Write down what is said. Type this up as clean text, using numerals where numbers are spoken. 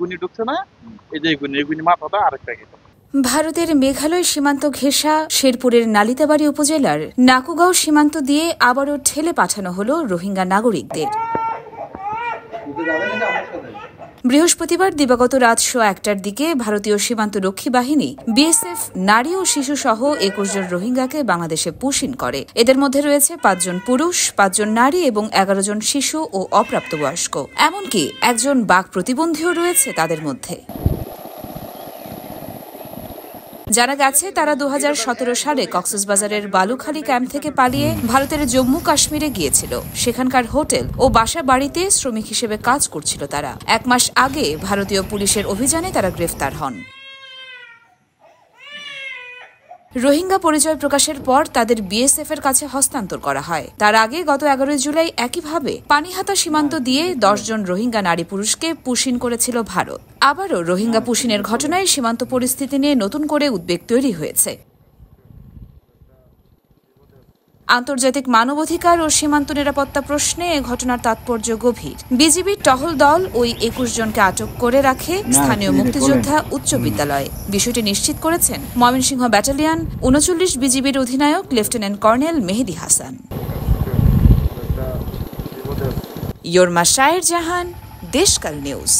গুনি ঢুকছে না, এই যে গুনি মাথাটা আরেকটা গেছে। ভারতের মেঘালয় সীমান্ত ঘেঁষা শেরপুরের নালিতাবাড়ী উপজেলার নাকুগাঁও সীমান্ত দিয়ে আবারও ঠেলে পাঠানো হল রোহিঙ্গা নাগরিকদের। বৃহস্পতিবার দিবাগত রাত 1:15টার দিকে ভারতীয় সীমান্তরক্ষী বাহিনী বিএসএফ নারী ও শিশু সহ 21 জন রোহিঙ্গাকে বাংলাদেশে পুশিন করে। এদের মধ্যে রয়েছে 5 জন পুরুষ, 5 জন নারী এবং 11 জন শিশু ও অপ্রাপ্তবয়স্ক। এমনকি একজন বাক প্রতিবন্ধীও রয়েছে তাদের মধ্যে। জানা গেছে তারা 2017 সালে কক্সবাজারের বালুখালী ক্যাম্প থেকে পালিয়ে ভারতের জম্মু কাশ্মীরে গিয়েছিল। সেখানকার হোটেল ও বাসা বাড়িতে শ্রমিক হিসেবে কাজ করছিল তারা। 1 মাস আগে ভারতীয় পুলিশের অভিযানে তারা গ্রেফতার হন। রোহিঙ্গা পরিচয় প্রকাশের পর তাদের বিএসএফ এর কাছে হস্তান্তর করা হয়। তার আগে গত 11 জুলাই একইভাবে পানিহাতা সীমান্ত দিয়ে 10 জন রোহিঙ্গা নারী পুরুষকে পুশিন করেছিল ভারত। আবারও রোহিঙ্গা পুশিনের ঘটনায় সীমান্ত পরিস্থিতি নিয়ে নতুন করে উদ্বেগ তৈরি হয়েছে। আন্তর্জাতিক মানবাধিকার ও সীমান্ত নিরাপত্তা প্রশ্নে এ ঘটনার তাৎপর্য গভীর। বিজিবির টহল দল ওই 21 জনকে আটক করে রাখে স্থানীয় মুক্তিযোদ্ধা উচ্চ বিদ্যালয়ে। বিষয়টি নিশ্চিত করেছেন ময়মনসিংহ ব্যাটালিয়ন 39 বিজিবির অধিনায়ক লেফটেন্যান্ট কর্নেল মেহেদী হাসান। ইয়োরমা শায়ের জাহান, দেশকাল নিউজ।